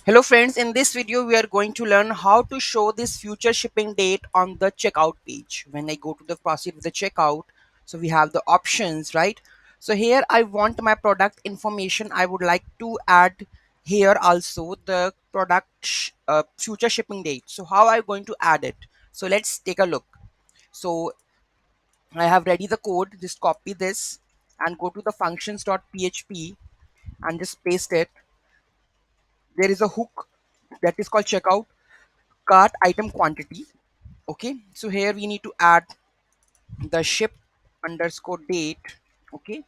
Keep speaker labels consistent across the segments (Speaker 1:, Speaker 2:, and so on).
Speaker 1: Hello friends, in this video we are going to learn how to show this future shipping date on the checkout page. When I go to the proceed with the checkout, so we have the options, right? So here I want my product information. I would like to add here also the product future shipping date. So how am I going to add it? So let's take a look. So I have ready the code, just copy this and go to the functions.php and just paste it. There is a hook that is called checkout cart item quantity. Okay, so here we need to add the ship underscore date. Okay,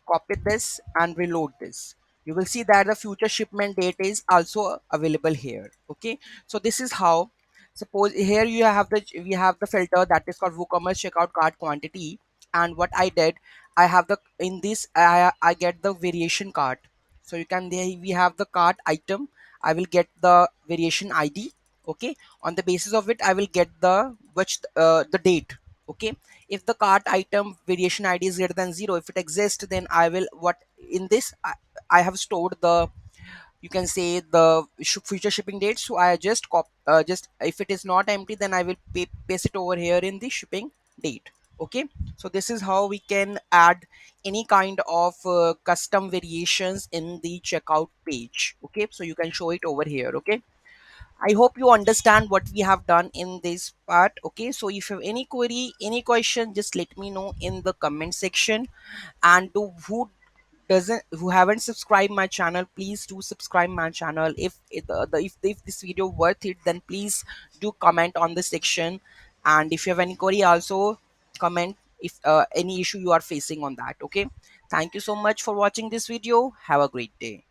Speaker 1: copy this and reload this. You will see that the future shipment date is also available here. Okay, so this is how, suppose here you have the we have the filter that is called WooCommerce checkout cart quantity. And what I did, I have the in this I get the variation cart. So you can there we have the cart item. I will get the variation ID. Okay, on the basis of it I will get the the date. Okay, if the cart item variation ID is greater than 0, if it exists, then I will what in this I have stored the, you can say, the future shipping date. So I just if it is not empty, then I will paste it over here in the shipping date. Okay, so this is how we can add any kind of custom variations in the checkout page. Okay, so you can show it over here. Okay, I hope you understand what we have done in this part. Okay, so if you have any query, any question, just let me know in the comment section. And to who haven't subscribed my channel, please do subscribe my channel. If this video worth it, then please do comment on the section. And if you have any query, also comment if any issue you are facing on that. Okay, thank you so much for watching this video. Have a great day.